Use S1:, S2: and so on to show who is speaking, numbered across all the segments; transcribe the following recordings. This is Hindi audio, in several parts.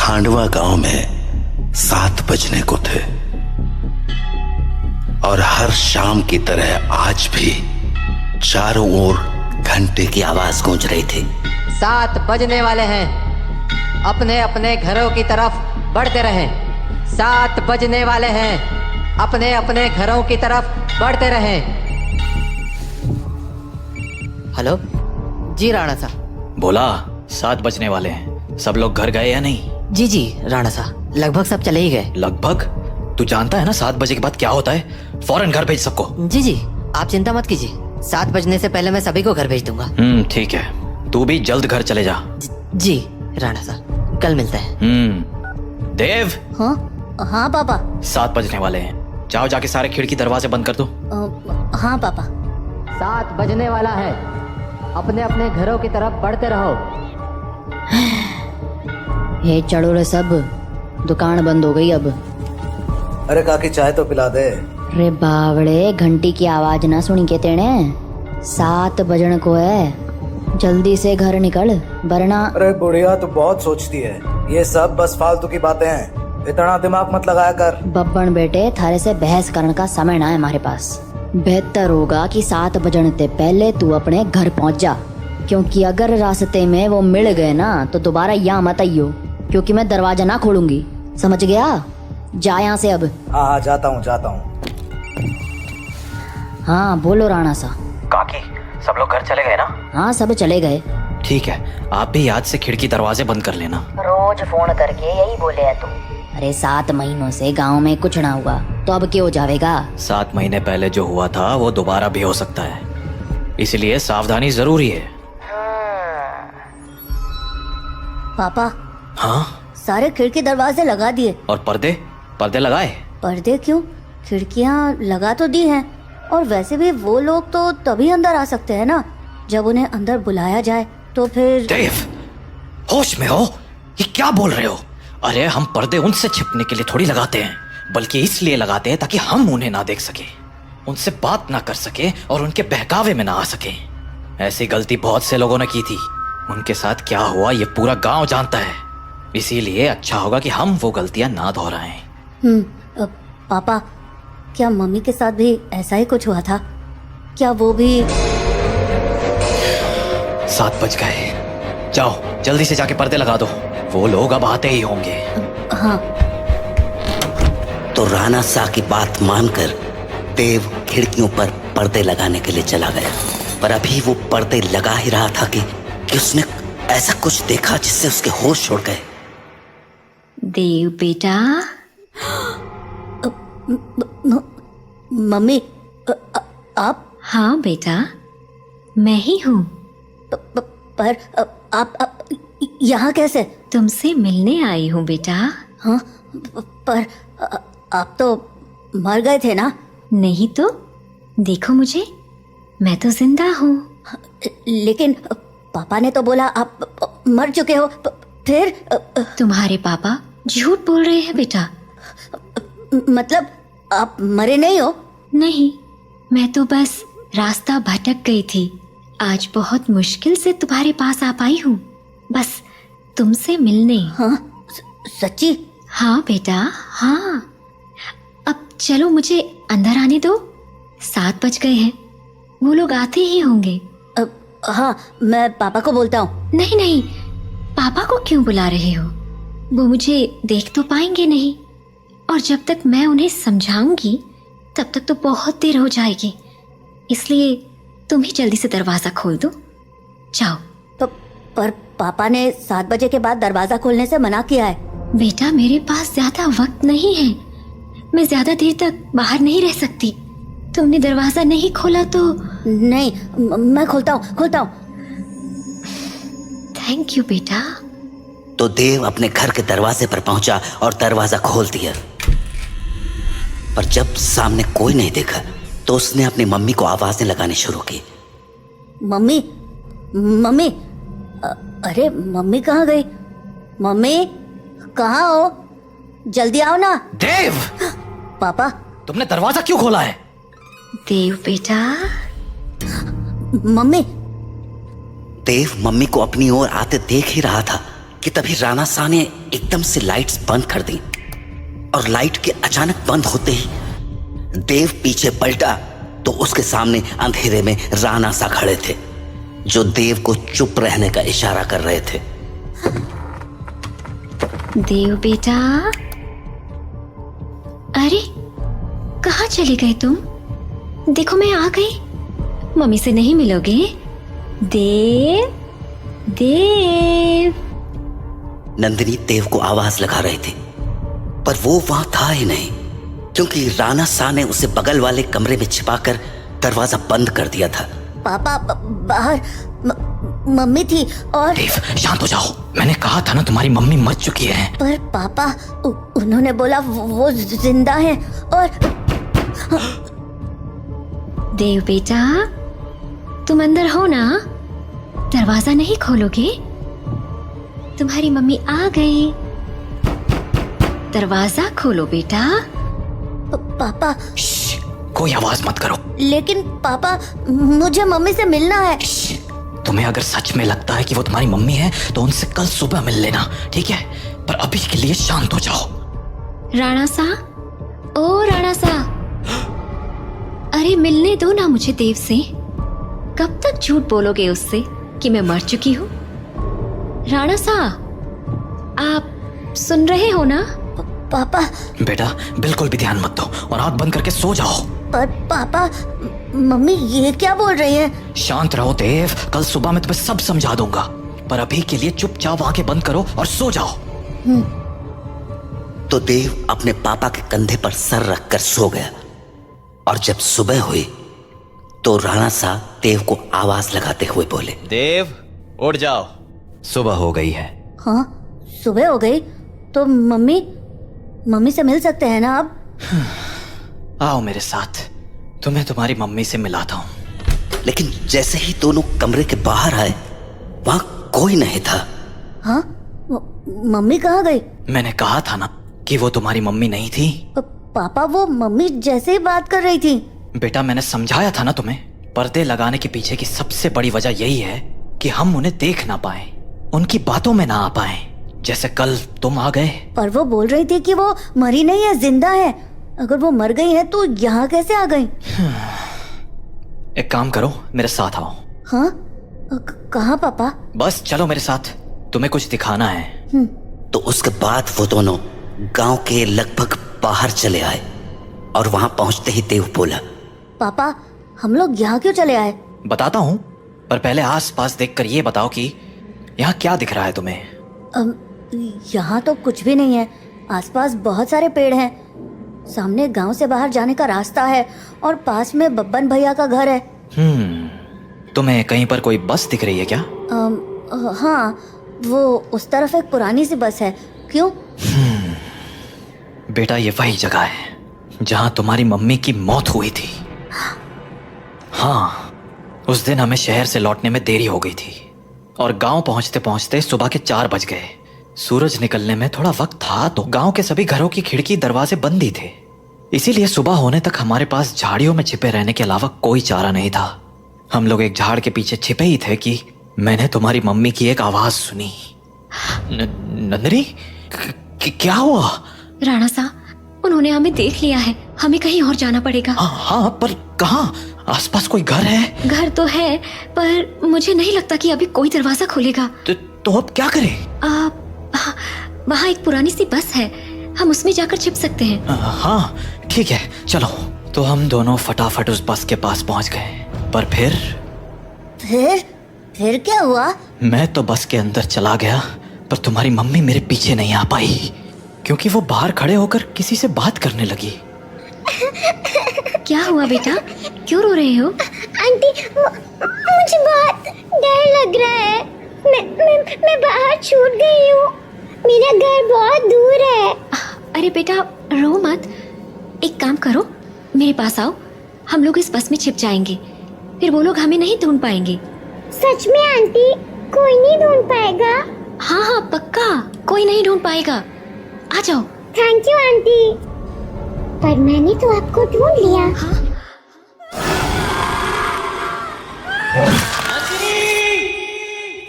S1: खांडवा गांव में 7 बजने को थे और हर शाम की तरह आज भी चारों ओर घंटे की आवाज गूंज रही थी।
S2: 7 बजने वाले हैं, अपने अपने घरों की तरफ बढ़ते रहें। 7 बजने वाले हैं, अपने अपने घरों की तरफ बढ़ते रहें। हेलो जी राणा साहब।
S3: बोला 7 बजने वाले हैं, सब लोग घर गए या नहीं?
S2: जी राणा साहब, लगभग सब चले ही गए।
S3: लगभग? तू जानता है ना 7 बजे के बाद क्या होता है? फौरन घर भेज सबको।
S2: जी आप चिंता मत कीजिए, 7 बजने से पहले मैं सभी को घर भेज दूंगा।
S3: ठीक है, तू भी जल्द घर चले जा।
S2: जी राणा साहब, कल मिलते हैं।
S3: देव।
S4: हाँ पापा।
S3: 7 बजने वाले हैं, जाओ जाके सारे खिड़की दरवाजे बंद कर दो।
S4: हाँ पापा।
S2: 7 बजने वाला है, अपने अपने घरों की तरफ बढ़ते रहो।
S4: हे चढ़ो रे सब, दुकान बंद हो गई अब।
S5: अरे काकी चाय तो पिला दे।
S4: रे बावड़े, घंटी की आवाज ना सुनी के तेने? 7 बजन को है, जल्दी से घर निकल वरना।
S5: अरे बुढ़िया तू बहुत सोचती है, ये सब बस फालतू की बातें हैं, इतना दिमाग मत लगाया कर।
S4: बब्बन बेटे, थारे से बहस करने का समय ना है हमारे पास। बेहतर होगा कि 7 बजने से पहले तू अपने घर पहुंच जा, क्योंकि अगर रास्ते में वो मिल गए ना तो दोबारा यहाँ मत आइयो, क्योंकि मैं दरवाजा ना खोलूंगी, समझ गया? जा यहाँ से अब।
S5: हाँ जाता हूँ।
S4: हाँ बोलो राणा सा।
S3: काकी सब लोग घर चले गए ना?
S4: हाँ सब चले गए।
S3: ठीक है, आप भी याद से खिड़की दरवाजे बंद कर लेना।
S4: रोज फोन करके यही बोले है तू। अरे 7 महीनों से गांव में कुछ ना हुआ तो अब क्यों जावेगा?
S3: 7 महीने पहले जो हुआ था वो दोबारा भी हो सकता है, इसलिए सावधानी जरूरी है।
S4: पापा।
S3: हाँ?
S4: सारे खिड़की दरवाजे लगा दिए।
S3: और पर्दे लगाए?
S4: पर्दे क्यों? खिड़कियाँ लगा तो दी हैं, और वैसे भी वो लोग तो तभी अंदर आ सकते हैं ना जब उन्हें अंदर बुलाया जाए, तो फिर।
S3: देव, होश में हो? ये क्या बोल रहे हो? अरे हम पर्दे उनसे छिपने के लिए थोड़ी लगाते हैं, बल्कि इसलिए लगाते हैं ताकि हम उन्हें ना देख सके, उनसे बात ना कर सके और उनके बहकावे में ना आ सके। ऐसी गलती बहुत से लोगों ने की थी, उनके साथ क्या हुआ ये पूरा गांव जानता है, इसीलिए अच्छा होगा कि हम वो गलतियां ना दोहराएं।
S4: पापा, क्या मम्मी के साथ भी ऐसा ही कुछ हुआ था? क्या वो भी?
S3: 7 बज गए, जाओ जल्दी से जाके पर्दे लगा दो, वो लोग अब आते ही होंगे।
S4: हाँ।
S1: तो राणा सा की बात मानकर देव खिड़कियों पर पर्दे लगाने के लिए चला गया, पर अभी वो पर्दे लगा ही रहा था कि उसने ऐसा कुछ देखा जिससे उसके होश उड़ गए।
S4: देव बेटा। मम्मी, आप?
S6: हाँ बेटा, मैं ही हूँ।
S4: पर आप यहाँ कैसे?
S6: तुमसे मिलने आई हूँ बेटा।
S4: हाँ, पर आप तो मर गए थे ना?
S6: नहीं तो, देखो मुझे, मैं तो जिंदा हूँ।
S4: लेकिन पापा ने तो बोला आप मर चुके हो। फिर?
S6: तुम्हारे पापा झूठ बोल रहे हैं बेटा।
S4: मतलब आप मरे नहीं हो?
S6: नहीं, मैं तो बस रास्ता भटक गई थी, आज बहुत मुश्किल से तुम्हारे पास आ पाई हूँ, बस तुमसे मिलने।
S4: हाँ? सच्ची?
S6: हाँ बेटा, हाँ। अब चलो मुझे अंदर आने दो, 7 बज गए हैं, वो लोग आते ही होंगे।
S4: हाँ, मैं पापा को बोलता हूँ।
S6: नहीं, पापा को क्यों बुला रहे हो? वो मुझे देख तो पाएंगे नहीं, और जब तक मैं उन्हें समझाऊंगी तब तक तो बहुत देर हो जाएगी, इसलिए तुम ही जल्दी से दरवाजा खोल दो, जाओ।
S4: पर पापा ने 7 बजे के बाद दरवाजा खोलने से मना किया है।
S6: बेटा, मेरे पास ज्यादा वक्त नहीं है, मैं ज्यादा देर तक बाहर नहीं रह सकती। तुमने दरवाजा नहीं खोला तो?
S4: नहीं, मैं खोलता हूँ।
S6: थैंक यू बेटा।
S1: तो देव अपने घर के दरवाजे पर पहुंचा और दरवाजा खोल दिया, पर जब सामने कोई नहीं देखा तो उसने अपनी मम्मी को आवाजें लगानी शुरू की।
S4: मम्मी। अरे मम्मी कहाँ गई? मम्मी कहाँ हो? जल्दी आओ ना।
S3: देव!
S4: पापा,
S3: तुमने दरवाजा क्यों खोला है?
S6: देव बेटा।
S4: मम्मी।
S1: देव मम्मी को अपनी ओर आते देख ही रहा था कि तभी राणा सा ने एकदम से लाइट्स बंद कर दी और लाइट के अचानक बंद होते ही देव पीछे पलटा तो उसके सामने अंधेरे में राणा सा खड़े थे, जो देव को चुप रहने का इशारा कर रहे थे।
S6: देव बेटा, अरे कहाँ चले गए तुम? देखो मैं आ गई। मम्मी से नहीं मिलोगे? देव, देव।
S1: नंदिनी देव को आवाज लगा रही थी, पर वो वहां था ही नहीं, क्योंकि राणा सा ने उसे बगल वाले कमरे में छिपाकर दरवाजा बंद कर दिया था।
S7: पापा बाहर मम्मी थी और
S3: देव शांत हो जाओ, मैंने कहा था ना तुम्हारी मम्मी मर चुकी है।
S7: पर पापा उन्होंने बोला वो जिंदा है और
S6: देव बेटा, तुम अंदर हो ना? दरवाजा नहीं खोलोगे? तुम्हारी मम्मी आ गई। दरवाजा खोलो बेटा।
S7: पापा।
S3: श्श, कोई आवाज मत करो।
S7: लेकिन पापा, मुझे मम्मी से मिलना है।
S3: तुम्हें अगर सच में लगता है कि वो तुम्हारी मम्मी है तो उनसे कल सुबह मिल लेना, ठीक है? पर अभी के लिए शांत हो जाओ।
S6: राणा सा, ओ राणा सा, अरे मिलने दो ना मुझे देव से। कब तक झूठ बोलोगे उससे कि मैं मर चुकी हूँ? राणा सा, आप सुन रहे हो ना?
S7: पापा।
S3: बेटा बिल्कुल भी ध्यान मत दो और आंख बंद करके सो जाओ।
S7: पर पापा, मम्मी ये क्या बोल रही है?
S3: शांत रहो देव, कल सुबह मैं तुम्हें सब समझा दूंगा, पर अभी के लिए चुपचाप आंखें बंद करो और सो जाओ।
S1: तो देव अपने पापा के कंधे पर सर रखकर सो गया, और जब सुबह हुई तो राणा सा देव को आवाज लगाते हुए बोले,
S3: देव उठ जाओ, सुबह हो गई है।
S7: हाँ, सुबह हो गई तो मम्मी से मिल सकते हैं ना अब?
S3: आओ मेरे साथ, तुम्हें तुम्हारी मम्मी से मिलाता हूँ।
S1: लेकिन जैसे ही दोनों कमरे के बाहर आए वहां कोई नहीं था।
S7: हाँ? मम्मी कहाँ गई?
S3: मैंने कहा था ना कि वो तुम्हारी मम्मी नहीं थी।
S7: पापा, वो मम्मी जैसे ही बात कर रही थी।
S3: बेटा मैंने समझाया था ना तुम्हें, पर्दे लगाने के पीछे की सबसे बड़ी वजह यही है कि हम उन्हें देख ना पाए, उनकी बातों में ना आ पाए, जैसे कल तुम आ गए।
S7: पर वो बोल रही थी कि वो मरी नहीं है, जिंदा है। अगर वो मर गई है तो यहाँ कैसे आ गई?
S3: एक काम करो, मेरे साथ आओ।
S7: हाँ? कहाँ पापा?
S3: बस चलो मेरे साथ, तुम्हें कुछ दिखाना है।
S1: तो उसके बाद वो दोनों गांव के लगभग बाहर चले आए, और वहां पहुंचते ही देव बोला,
S7: पापा, हम लोग यहाँ क्यों चले आए?
S3: बताता हूँ, पर पहले आसपास देखकर ये बताओ कि यहाँ क्या दिख रहा है तुम्हें?
S7: यहाँ तो कुछ भी नहीं है। आसपास बहुत सारे पेड़ हैं, सामने गांव से बाहर जाने का रास्ता है, और पास में बब्बन भैया का घर है।
S3: तुम्हें कहीं पर कोई बस दिख रही है क्या?
S7: हाँ, वो उस तरफ एक पुरानी सी बस है। क्यों?
S3: बेटा ये वही जगह है जहाँ तुम्हारी मम्मी की मौत हुई थी। हाँ, उस दिन हमें शहर से लौटने में देरी हो गई थी, और गांव पहुंचते पहुंचते सुबह के 4 बज गए। सूरज निकलने में थोड़ा वक्त था तो गांव के सभी घरों की खिड़की दरवाजे बंद ही थे, इसीलिए सुबह होने तक हमारे पास झाड़ियों में छिपे रहने के अलावा कोई चारा नहीं था। हम लोग एक झाड़ के पीछे छिपे ही थे कि मैंने तुम्हारी मम्मी की एक आवाज सुनी। नंदिनी, क्या हुआ?
S6: राणा सा, उन्होंने हमें देख लिया है, हमें कहीं और जाना पड़ेगा।
S3: हाँ, पर कहाँ? आसपास कोई घर है?
S6: घर तो है, पर मुझे नहीं लगता कि अभी कोई दरवाजा खुलेगा।
S3: तो अब क्या करें?
S6: वहाँ एक पुरानी सी बस है, हम उसमें जाकर छिप सकते हैं।
S3: हाँ ठीक है, चलो। तो हम दोनों फटाफट उस बस के पास पहुंच गए, पर
S7: फिर क्या हुआ?
S3: मैं तो बस के अंदर चला गया, पर तुम्हारी मम्मी मेरे पीछे नहीं आ पाई, क्योंकि वो बाहर खड़े होकर किसी से बात करने लगी।
S6: क्या हुआ बेटा, क्यों रो रहे हो?
S8: आंटी, मुझे बहुत डर लग रहा है। मैं बाहर छूट गई हूँ, मेरा घर बहुत दूर है।
S6: अरे बेटा रो मत, एक काम करो, मेरे पास आओ, हम लोग इस बस में छिप जाएंगे, फिर वो लोग हमें नहीं ढूंढ पाएंगे।
S8: सच में आंटी, कोई नहीं ढूंढ पाएगा?
S6: हाँ हाँ पक्का, कोई नहीं ढूंढ पाएगा, आ जाओ।
S8: थैंक यू आंटी, पर मैंने तो आपको ढूंढ लिया।
S6: हाँ?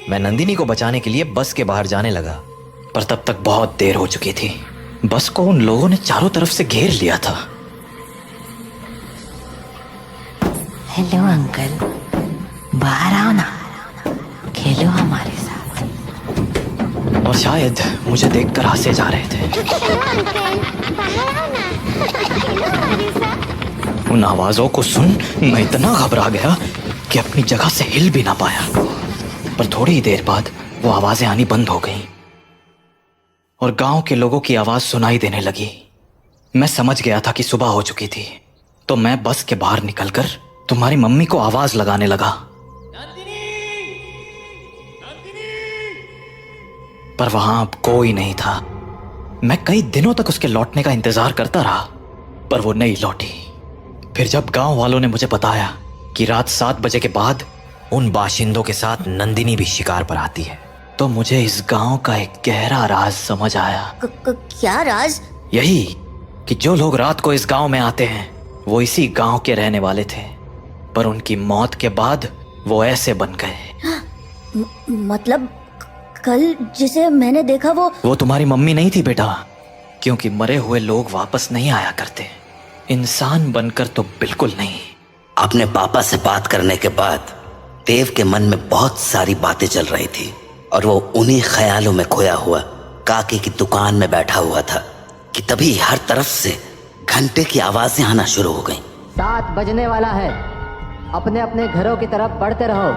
S3: मैं नंदिनी को बचाने के लिए बस के बाहर जाने लगा, पर तब तक बहुत देर हो चुकी थी। बस को उन लोगों ने चारों तरफ से घेर लिया था।
S9: हेलो अंकल, बाहर आओ ना, खेलो हमारे साथ।
S3: और शायद मुझे देखकर हंसे जा रहे थे। उन आवाजों को सुन मैं इतना घबरा गया कि अपनी जगह से हिल भी ना पाया। पर थोड़ी ही देर बाद वो आवाजें आनी बंद हो गईं और गांव के लोगों की आवाज सुनाई देने लगी। मैं समझ गया था कि सुबह हो चुकी थी, तो मैं बस के बाहर निकलकर तुम्हारी मम्मी को आवाज लगाने लगा। पर वहां अब कोई नहीं था। मैं कई दिनों तक उसके लौटने का इंतजार करता रहा, पर वो नहीं लौटी। फिर जब गांव वालों ने मुझे बताया कि रात 7 बजे के बाद उन बाशिंदों के साथ नंदिनी भी शिकार पर आती है, तो मुझे इस गांव का एक गहरा राज समझ आया।
S7: क्या राज?
S3: यही कि जो लोग रात को इस गांव में आते हैं वो इसी गांव के रहने वाले थे, पर उनकी मौत के बाद वो ऐसे बन गए।
S7: मतलब कल जिसे मैंने देखा वो
S3: तुम्हारी मम्मी नहीं थी बेटा, क्योंकि मरे हुए लोग वापस नहीं आया करते, इंसान बनकर तो बिल्कुल नहीं।
S1: अपने पापा से बात करने के बाद देव के मन में बहुत सारी बातें चल रही थी और वो उन्हीं ख्यालों में खोया हुआ काकी की दुकान में बैठा हुआ था कि तभी हर तरफ से घंटे की आवाजें आना शुरू हो गईं।
S2: 7 बजने वाला है, अपने अपने घरों की तरफ बढ़ते रहो।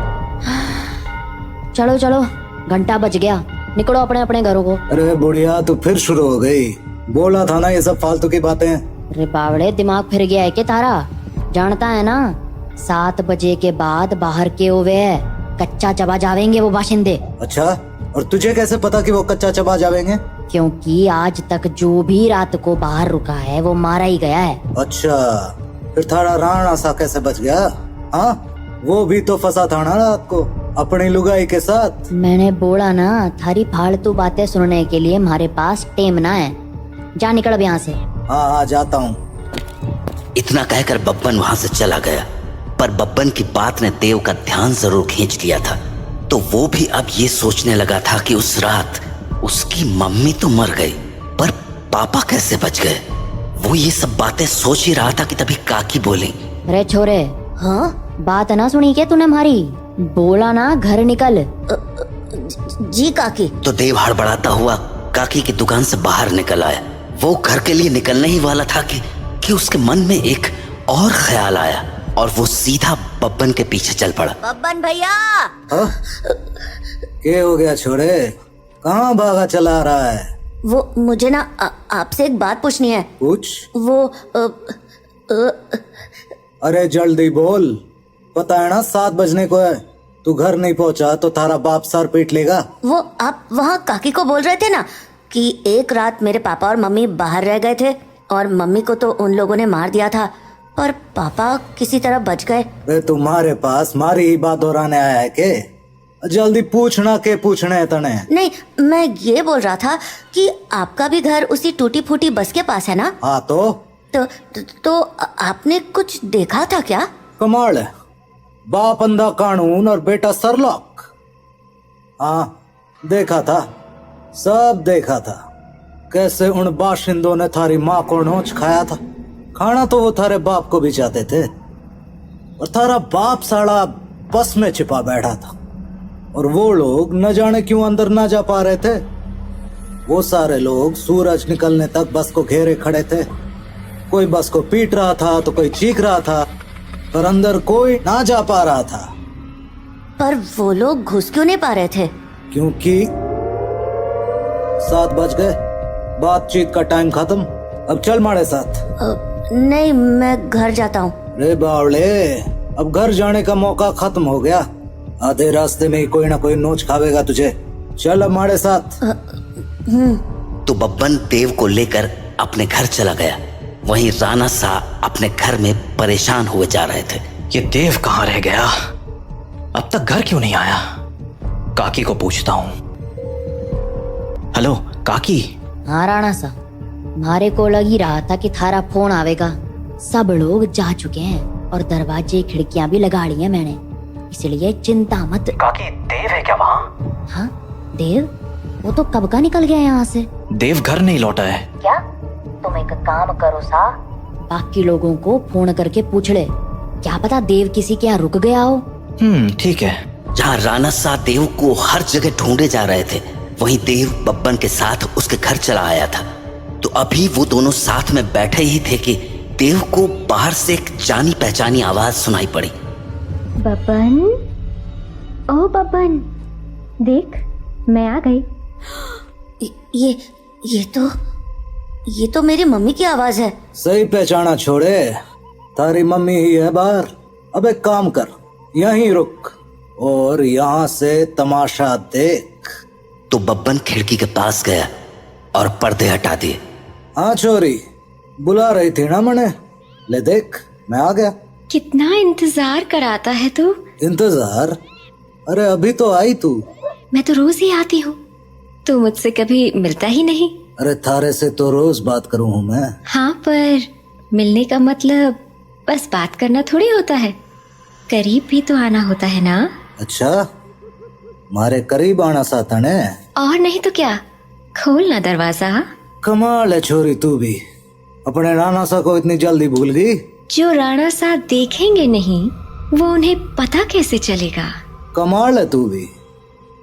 S4: चलो चलो, घंटा बज गया, निकलो अपने अपने घरों को।
S5: अरे बुढ़िया, तू फिर शुरू हो गई। बोला था ना ये सब फालतू की बातें।
S4: अरे बावड़े, दिमाग फिर गया है क्या तारा? जानता है ना 7 बजे के बाद बाहर के हुए कच्चा चबा जावेंगे वो बाशिंदे।
S5: अच्छा, और तुझे कैसे पता कि वो कच्चा चबा जावेंगे?
S4: क्योंकि आज तक जो भी रात को बाहर रुका है वो मारा ही गया है।
S5: अच्छा, फिर थारा राणा सा कैसे बच गया? हाँ, वो भी तो फंसा था ना रात को अपनी लुगाई के साथ।
S4: मैंने बोला ना, थारी फालतू बातें सुनने के लिए हमारे पास टेम ना है। जा निकल अब यहाँ से।
S5: हाँ हाँ, जाता हूँ।
S1: इतना कहकर बब्बन वहां से चला गया, पर बब्बन की बात ने देव का ध्यान जरूर खींच लिया था। तो वो भी अब ये सोचने लगा था कि उस रात उसकी मम्मी तो मर गई, पर पापा कैसे बच गए। वो ये सब बातें सोच ही रहा था कि तभी काकी बोली,
S4: अरे छोरे,
S7: हाँ
S4: बात ना सुनी क्या तूने हमारी? बोला ना घर निकल।
S7: जी काकी।
S1: तो देव हड़बड़ाता हुआ काकी की दुकान से बाहर निकल आया। वो घर के लिए निकलने ही वाला था कि उसके मन में एक और ख्याल आया और वो सीधा बब्बन के पीछे चल पड़ा।
S7: बब्बन भैया।
S5: क्या हो गया छोरे, कहाँ भागा चला रहा है?
S7: वो मुझे ना आपसे एक बात पूछनी है।
S5: पूछ।
S7: वो
S5: अरे जल्दी बोल, पता है ना 7 बजने को है। तू घर नहीं पहुंचा तो तारा बाप सर पीट लेगा।
S7: वो आप वहाँ काकी को बोल रहे थे ना कि एक रात मेरे पापा और मम्मी बाहर रह गए थे और मम्मी को तो उन लोगों ने मार दिया था, पर पापा किसी तरह बच गए।
S5: अरे तुम्हारे पास मारी ही बात दोहराने आया है के? जल्दी पूछना के पूछने है तने।
S7: नहीं, मैं ये बोल रहा था कि आपका भी घर उसी टूटी फूटी बस के पास है ना?
S5: हाँ
S7: तो आपने कुछ देखा था क्या?
S5: कमाल है, बाप अंधा कानून और बेटा सरलॉक। हाँ देखा था, सब देखा था। कैसे उन बाशिंदों ने थारी माँ को नोच खाया था। खाना तो वो थारे बाप को भी चाहते थे, और थारा बाप साला बस में छिपा बैठा था और वो लोग न जाने क्यों अंदर ना जा पा रहे थे। वो सारे लोग सूरज निकलने तक बस को घेरे खड़े थे। कोई बस को पीट रहा था तो कोई चीख रहा था, पर अंदर कोई ना जा पा रहा था।
S7: पर वो लोग घुस क्यों नहीं पा रहे थे?
S5: क्योंकि 7 बज गए, बातचीत का टाइम खत्म। अब चल हमारे साथ।
S7: नहीं, मैं घर जाता हूँ।
S5: रे बावले, अब घर जाने का मौका खत्म हो गया। आधे रास्ते में ही कोई ना कोई नोच खावेगा तुझे। चल अब हमारे साथ।
S1: तो बब्बन देव को लेकर अपने घर चला गया। वहीं राणा सा अपने घर में परेशान हुए जा रहे थे।
S3: ये देव कहाँ रह गया? अब तक घर क्यों नहीं आया? काकी को पूछता हूँ। हेलो काकी।
S4: हाँ राणा सा, हमारे को लग ही रहा था कि थारा फोन आवेगा। सब लोग जा चुके हैं और दरवाजे खिड़कियां भी लगा ली हैं मैंने, इसलिए चिंता मत।
S3: काकी देव है क्या वहाँ?
S4: हाँ देव, वो तो कब का निकल गया यहाँ से।
S3: देव घर नहीं लौटा है
S4: क्या? तुम एक काम करो सा, बाकी लोगों को फोन करके पूछ ले, क्या पता देव किसी के यहाँ रुक गया हो।
S3: ठीक है।
S1: जहाँ राणा सा देव को हर जगह ढूंढे जा रहे थे, वहीं देव बब्बन के साथ उसके घर चला आया था। तो अभी वो दोनों साथ में बैठे ही थे कि देव को बाहर से एक जानी पहचानी आवाज सुनाई पड़ी।
S8: बब्बन, ओ बब्बन, देख मैं आ गई।
S7: ये तो मेरी मम्मी की आवाज है।
S5: सही पहचाना छोड़े, तारी मम्मी ही है बाहर। अब एक काम कर, यहीं रुक और यहाँ से तमाशा देख।
S1: तो बब्बन खिड़की के पास गया और पर्दे हटा दिए।
S5: हाँ छोरी, बुला रही थी ना मने, ले देख मैं आ गया।
S6: कितना इंतजार कराता है तू।
S5: इंतजार? अरे अभी तो आई तू।
S6: मैं तो रोज ही आती हूँ, तू मुझसे कभी मिलता ही नहीं।
S5: अरे थारे से तो रोज बात करूँ हूँ मैं।
S6: हाँ, पर मिलने का मतलब बस बात करना थोड़ी होता है, करीब भी तो आना होता है ना।
S5: अच्छा, मारे करीब आना साता ने।
S6: और नहीं तो क्या, खोल ना दरवाजा।
S5: कमाल है छोरी, तू भी अपने राणा सा को इतनी जल्दी भूल गई।
S6: जो राणा सा देखेंगे नहीं, वो उन्हें पता कैसे चलेगा।
S5: कमाल है तू भी।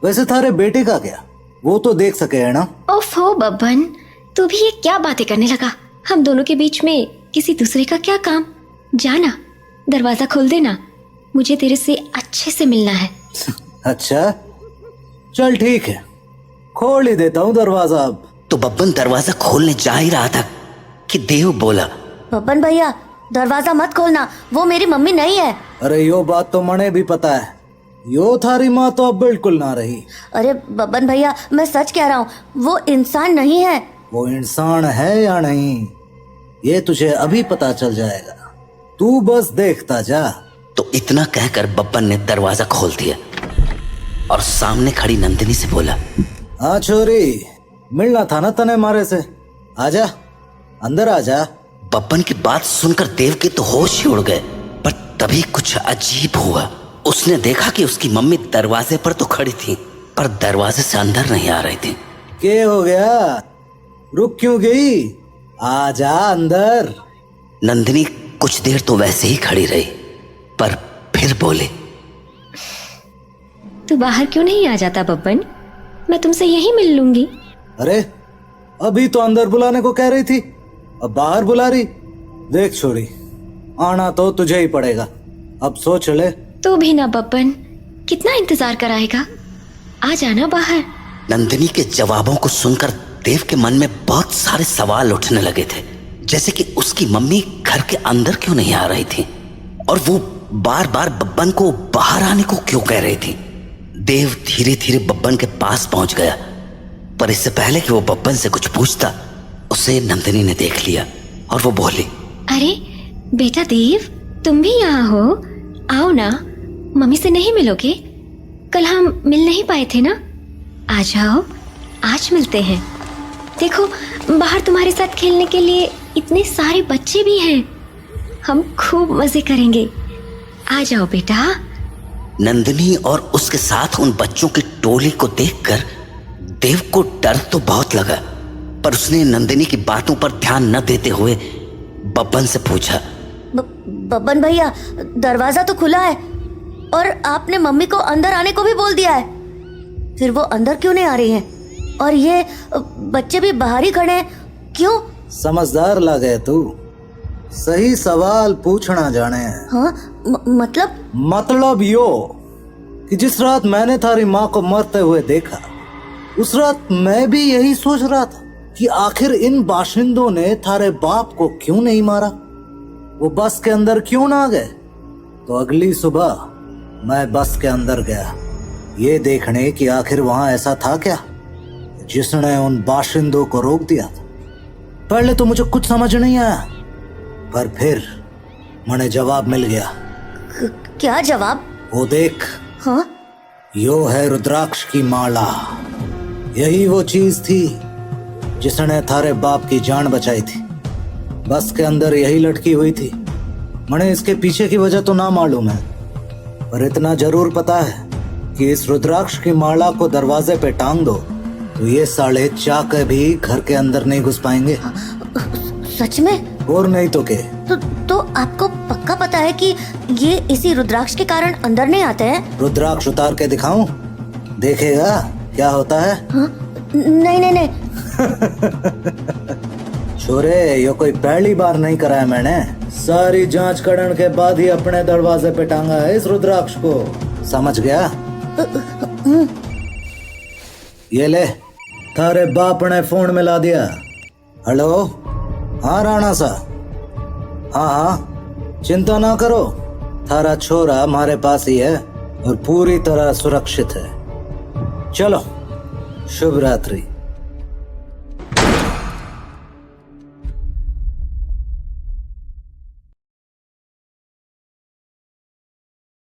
S5: वैसे थारे बेटे का क्या, वो तो देख सके है ना।
S6: ओफो बब्बन, तू भी ये क्या बातें करने लगा। हम दोनों के बीच में किसी दूसरे का क्या काम। जाना, दरवाजा खोल देना, मुझे तेरे से अच्छे से मिलना है।
S5: अच्छा चल ठीक है, खोल ही देता हूँ दरवाजा अब।
S1: तो बब्बन दरवाजा खोलने जा ही रहा था कि देव बोला,
S7: बब्बन भैया दरवाजा मत खोलना, वो मेरी मम्मी नहीं है।
S5: अरे यो बात तो मने भी पता है, यो थारी माँ तो अब बिल्कुल ना रही।
S7: अरे बब्बन भैया मैं सच कह रहा हूँ, वो इंसान नहीं है।
S5: वो इंसान है या नहीं, ये तुझे अभी पता चल जाएगा, तू बस देखता जा।
S1: तो इतना कहकर बब्बन ने दरवाजा खोल दिया और सामने खड़ी नंदिनी से बोला,
S5: हाँ छोरी, मिलना था ना तने मारे से, आजा अंदर आजा।
S1: बब्बन की बात सुनकर देव के तो होश ही उड़ गए, पर तभी कुछ अजीब हुआ। उसने देखा कि उसकी मम्मी दरवाजे पर तो खड़ी थी, पर दरवाजे से अंदर नहीं आ रही थी।
S5: क्या हो गया, रुक क्यों गई, आजा अंदर।
S1: नंदिनी कुछ देर तो वैसे ही खड़ी रही, पर फिर बोले,
S6: तू बाहर क्यों नहीं आ जाता बब्बन, मैं तुमसे यहीं मिल लूंगी।
S5: अरे अभी तो अंदर बुलाने को कह रही थी, अब बाहर बुला रही। देख छोरी, आना तो तुझे ही पड़ेगा, अब सोच ले।
S6: तू भी ना बब्बन, कितना इंतजार कराएगा, आ जाना बाहर।
S1: नंदिनी के जवाबों को सुनकर देव के मन में बहुत सारे सवाल उठने लगे थे, जैसे कि उसकी मम्मी घर के अंदर क्यों नहीं आ रही थी और वो बार बार बब्बन को बाहर आने को क्यों कह रही थी। देव धीरे धीरे बब्बन के पास पहुंच गया, पर इससे पहले कि वो बब्बन से कुछ पूछता, उसे नंदिनी ने देख लिया और वो बोली,
S6: अरे बेटा देव, तुम भी यहाँ हो, आओ ना, मम्मी से नहीं मिलोगे, कल हम मिल नहीं पाए थे ना, आ जाओ आज मिलते हैं। देखो बाहर तुम्हारे साथ खेलने के लिए इतने सारे बच्चे भी हैं, हम खूब मजे करेंगे, आ जाओ बेटा।
S1: नंदिनी और उसके साथ उन बच्चों की टोली को देखकर देव को डर तो बहुत लगा, पर उसने नंदिनी की बातों पर ध्यान न देते हुए बब्बन से पूछा,
S7: बब्बन भैया दरवाजा तो खुला है और आपने मम्मी को अंदर आने को भी बोल दिया है, फिर वो अंदर क्यों नहीं आ रही हैं? और ये बच्चे भी बाहर ही खड़े हैं, क्यों?
S5: समझदार लगे तू, सही सवाल पूछना जाने।
S7: हाँ मतलब
S5: यो कि जिस रात मैंने थारी माँ को मरते हुए देखा, उस रात मैं भी यही सोच रहा था कि आखिर इन बाशिंदों ने थारे बाप को क्यों नहीं मारा, वो बस के अंदर क्यों ना गए। तो अगली सुबह मैं बस के अंदर गया, ये देखने कि आखिर वहां ऐसा था क्या जिसने उन बाशिंदों को रोक दिया था। पहले तो मुझे कुछ समझ नहीं आया, पर फिर मुझे जवाब मिल गया।
S7: क्या जवाब?
S5: वो देख,
S7: हाँ?
S5: यो है रुद्राक्ष की माला, यही वो चीज थी जिसने थारे बाप की जान बचाई थी। बस के अंदर यही लटकी हुई थी। मने इसके पीछे की वजह तो ना मालूम है, पर इतना जरूर पता है कि इस रुद्राक्ष की माला को दरवाजे पे टांग दो तो ये साले चाके भी घर के अंदर नहीं घुस पाएंगे।
S7: सच में?
S5: और नहीं तो के।
S7: तो आपको पक्का पता है कि ये इसी रुद्राक्ष के कारण अंदर नहीं आते हैं?
S5: रुद्राक्ष उतार के दिखाऊं? देखेगा क्या होता है?
S7: हाँ? नहीं नहीं नहीं।
S5: छोरे ये कोई पहली बार नहीं कराया मैंने। सारी जांच करने के बाद ही अपने दरवाजे पे टांगा है इस रुद्राक्ष को, समझ गया? ये ले, थारे बाप ने फोन मिला दिया। हेलो, हाँ राणा सा, हाँ हाँ चिंता ना करो, थारा छोरा हमारे पास ही है और पूरी तरह सुरक्षित है। चलो, शुभ रात्रि।